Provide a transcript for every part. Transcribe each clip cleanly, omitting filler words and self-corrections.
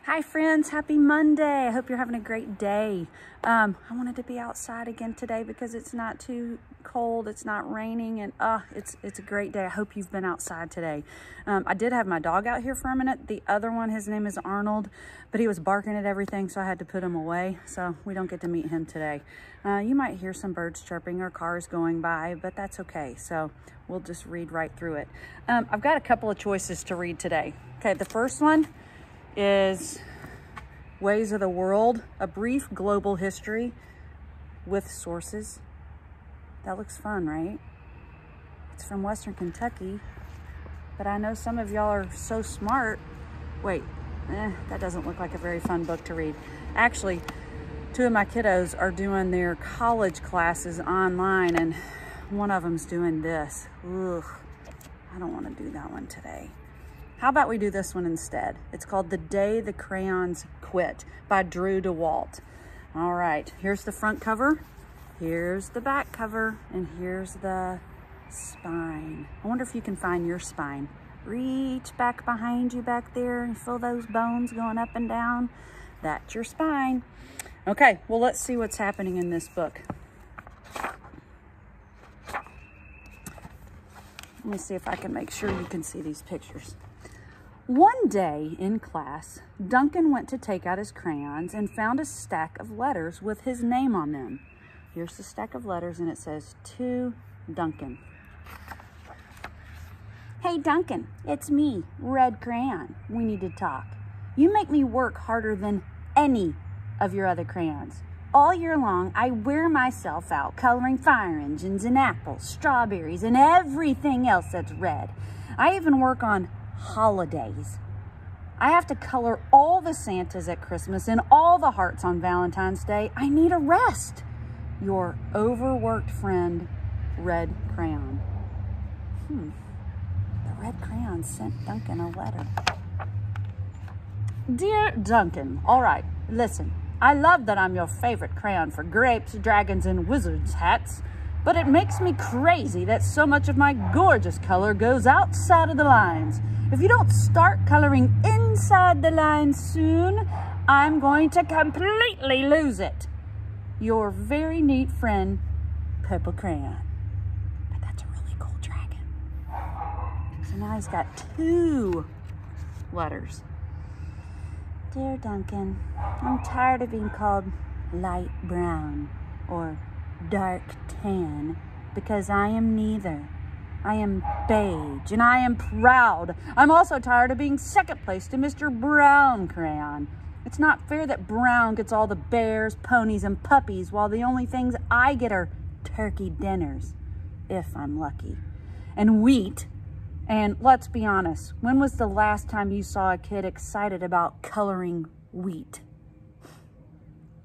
Hi friends, happy Monday. I hope you're having a great day. I wanted to be outside again today because it's not too cold, it's not raining, and it's a great day. I hope you've been outside today. I did have my dog out here for a minute. The other one, his name is Arnold, but he was barking at everything, so I had to put him away. So we don't get to meet him today. You might hear some birds chirping or cars going by, but that's okay. So we'll just read right through it. I've got a couple of choices to read today. Okay, the first one is Ways of the World, a brief global history with sources. That looks fun, right? It's from Western Kentucky, but I know some of y'all are so smart. Wait, that doesn't look like a very fun book to read. Actually, two of my kiddos are doing their college classes online, and one of them's doing this. Ugh, I don't want to do that one today. How about we do this one instead? It's called The Day the Crayons Quit by Drew DeWalt. All right, here's the front cover, here's the back cover, and here's the spine. I wonder if you can find your spine. Reach back behind you back there and feel those bones going up and down. That's your spine. Okay, well, let's see what's happening in this book. Let me see if I can make sure you can see these pictures. One day in class, Duncan went to take out his crayons and found a stack of letters with his name on them. Here's the stack of letters, and it says, "To Duncan." "Hey, Duncan, it's me, Red Crayon. We need to talk. You make me work harder than any of your other crayons. All year long, I wear myself out coloring fire engines and apples, strawberries, and everything else that's red. I even work on holidays. I have to color all the Santas at Christmas and all the hearts on Valentine's Day. I need a rest. Your overworked friend, Red Crayon." The Red Crayon sent Duncan a letter. "Dear Duncan, all right, listen. I love that I'm your favorite crayon for grapes, dragons, and wizards hats, but it makes me crazy that so much of my gorgeous color goes outside of the lines. If you don't start coloring inside the lines soon, I'm going to completely lose it. Your very neat friend, Purple Crayon." But that's a really cool dragon. So now he's got two letters. "Dear Duncan, I'm tired of being called light brown or dark tan because I am neither. I am beige and I am proud. I'm also tired of being second place to Mr. Brown Crayon. It's not fair that Brown gets all the bears, ponies, and puppies while the only things I get are turkey dinners, if I'm lucky, and wheat. And let's be honest, when was the last time you saw a kid excited about coloring wheat?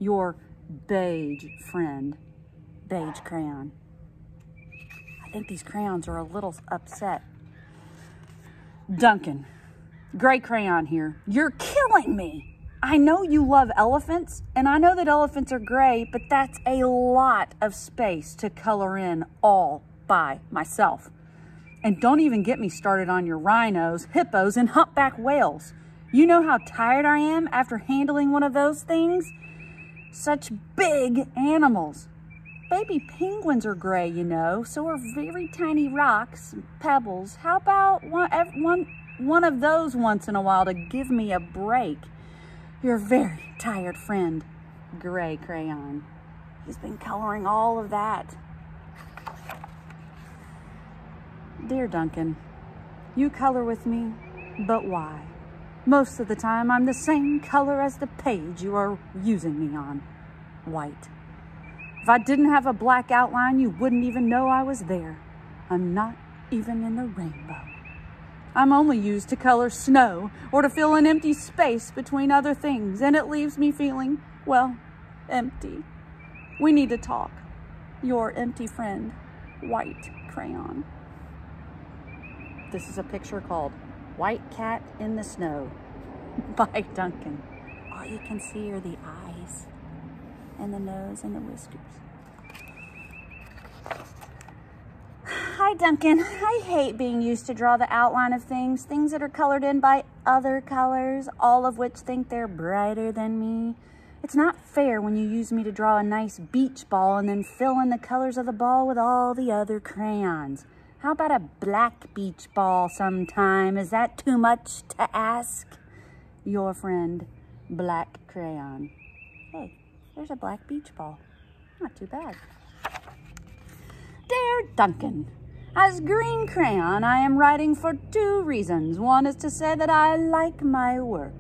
Your beige friend, Beige Crayon." I think these crayons are a little upset. "Duncan, Gray Crayon here. You're killing me. I know you love elephants, and I know that elephants are gray, but that's a lot of space to color in all by myself. And don't even get me started on your rhinos, hippos, and humpback whales. You know how tired I am after handling one of those things? Such big animals. Baby penguins are gray, you know, so are very tiny rocks and pebbles. How about one of those once in a while to give me a break? Your very tired friend, Gray Crayon." He's been coloring all of that. "Dear Duncan, you color with me, but why? Most of the time, I'm the same color as the page you are using me on, white. If I didn't have a black outline, you wouldn't even know I was there. I'm not even in the rainbow. I'm only used to color snow or to fill an empty space between other things, and it leaves me feeling, well, empty. We need to talk. Your empty friend, White Crayon." This is a picture called White Cat in the Snow by Duncan. All you can see are the eyes and the nose and the whiskers. "Hi, Duncan. I hate being used to draw the outline of things that are colored in by other colors, all of which think they're brighter than me. It's not fair when you use me to draw a nice beach ball and then fill in the colors of the ball with all the other crayons. How about a black beach ball sometime? Is that too much to ask? Your friend, Black Crayon. Hey, there's a black beach ball. Not too bad. Dear Duncan, as Green Crayon, I am writing for 2 reasons. One is to say that I like my work.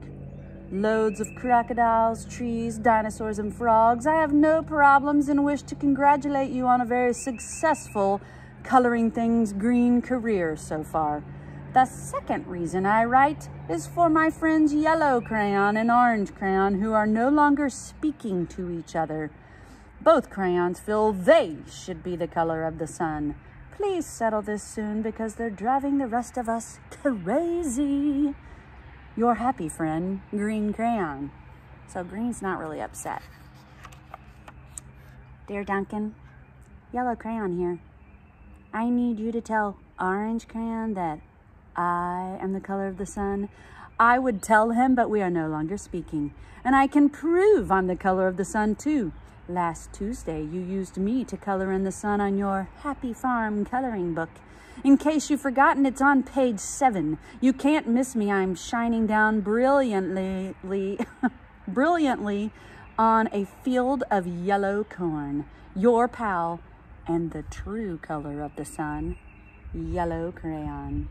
Loads of crocodiles, trees, dinosaurs, and frogs. I have no problems and wish to congratulate you on a very successful coloring things green career so far. The second reason I write is for my friends Yellow Crayon and Orange Crayon, who are no longer speaking to each other. Both crayons feel they should be the color of the sun. Please settle this soon because they're driving the rest of us crazy. Your happy friend, Green Crayon. So Green's not really upset. Dear Duncan, Yellow Crayon here. I need you to tell Orange Crayon that I am the color of the sun. I would tell him, but we are no longer speaking. And I can prove I'm the color of the sun too. Last Tuesday, you used me to color in the sun on your Happy Farm coloring book. In case you've forgotten, it's on page 7. You can't miss me. I'm shining down brilliantly on a field of yellow corn. Your pal and the true color of the sun, Yellow Crayon.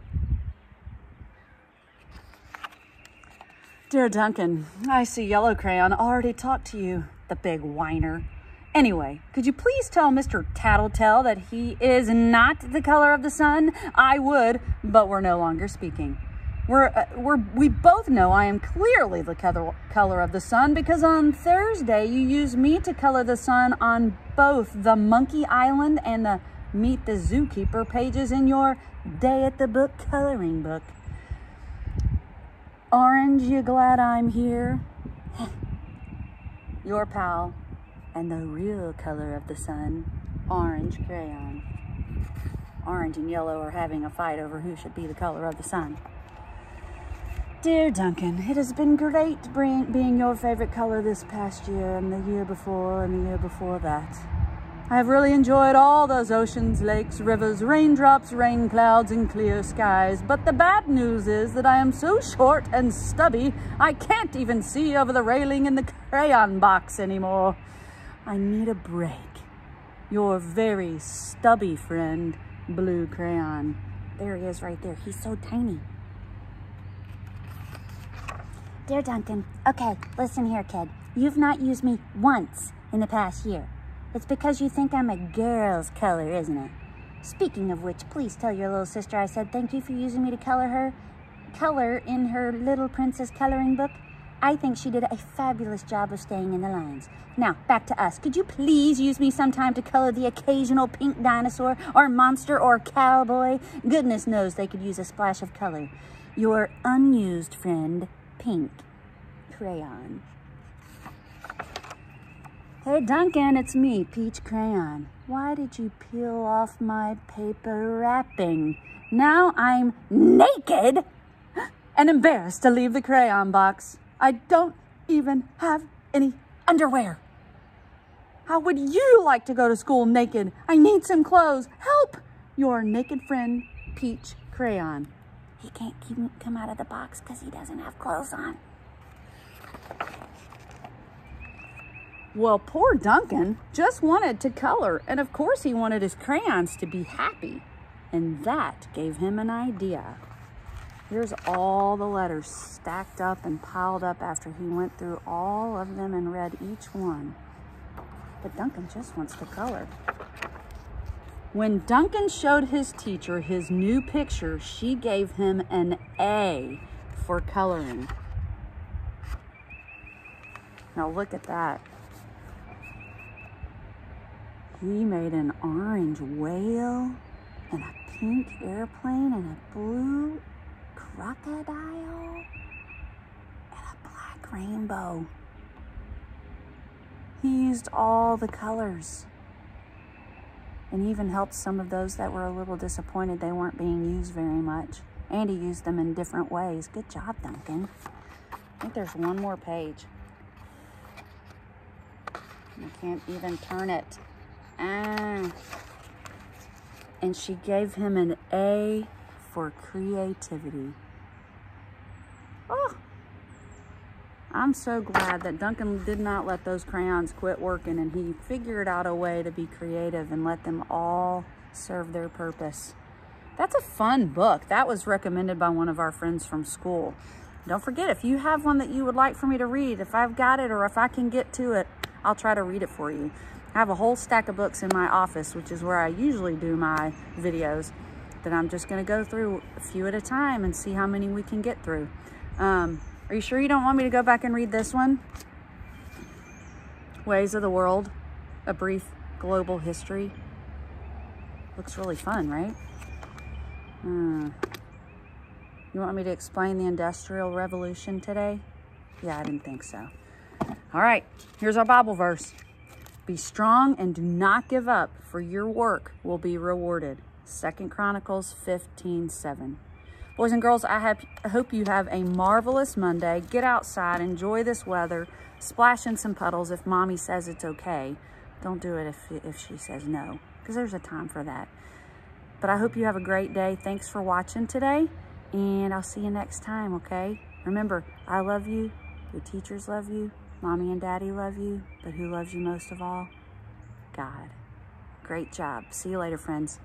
Dear Duncan, I see Yellow Crayon already talked to you, the big whiner. Anyway, could you please tell Mr. Tattletale that he is not the color of the sun? I would, but we're no longer speaking. We both know I am clearly the color of the sun because on Thursday you used me to color the sun on both the Monkey Island and the Meet the Zookeeper pages in your Day at the Book coloring book. Orange, you glad I'm here? Your pal and the real color of the sun, Orange Crayon. Orange and yellow are having a fight over who should be the color of the sun. Dear Duncan, it has been great being your favorite color this past year and the year before and the year before that. I have really enjoyed all those oceans, lakes, rivers, raindrops, rain clouds, and clear skies. But the bad news is that I am so short and stubby, I can't even see over the railing in the crayon box anymore. I need a break. Your very stubby friend, Blue Crayon. There he is right there. He's so tiny. Dear Duncan, okay, listen here, kid. You've not used me once in the past year. It's because you think I'm a girl's color, isn't it? Speaking of which, please tell your little sister I said thank you for using me to color in her Little Princess coloring book. I think she did a fabulous job of staying in the lines. Now, back to us. Could you please use me sometime to color the occasional pink dinosaur or monster or cowboy? Goodness knows they could use a splash of color. Your unused friend, Pink Crayon. Hey Duncan, it's me, Peach Crayon. Why did you peel off my paper wrapping? Now I'm naked and embarrassed to leave the crayon box. I don't even have any underwear. How would you like to go to school naked? I need some clothes. Help! Your naked friend, Peach Crayon. He can't come out of the box because he doesn't have clothes on. Well, poor Duncan just wanted to color, and of course he wanted his crayons to be happy, and that gave him an idea. Here's all the letters stacked up and piled up after he went through all of them and read each one. But Duncan just wants to color. When Duncan showed his teacher his new picture, she gave him an A for coloring. Now look at that. He made an orange whale and a pink airplane and a blue crocodile and a black rainbow. He used all the colors and even helped some of those that were a little disappointed they weren't being used very much. And he used them in different ways. Good job, Duncan. I think there's one more page. I can't even turn it. And she gave him an A for creativity. Oh, I'm so glad that Duncan did not let those crayons quit working, and he figured out a way to be creative and let them all serve their purpose. That's a fun book. That was recommended by one of our friends from school. Don't forget, if you have one that you would like for me to read, if I've got it or if I can get to it, I'll try to read it for you. I have a whole stack of books in my office, which is where I usually do my videos, that I'm just going to go through a few at a time and see how many we can get through. Are you sure you don't want me to go back and read this one? Ways of the World, A Brief Global History. Looks really fun, right? You want me to explain the Industrial Revolution today? Yeah, I didn't think so. All right, here's our Bible verse. Be strong and do not give up, for your work will be rewarded. 2 Chronicles 15:7. Boys and girls, I hope you have a marvelous Monday. Get outside, enjoy this weather, splash in some puddles if mommy says it's okay. Don't do it if she says no, because there's a time for that. But I hope you have a great day. Thanks for watching today, and I'll see you next time, okay? Remember, I love you, your teachers love you, mommy and daddy love you, but who loves you most of all? God. Great job. See you later, friends.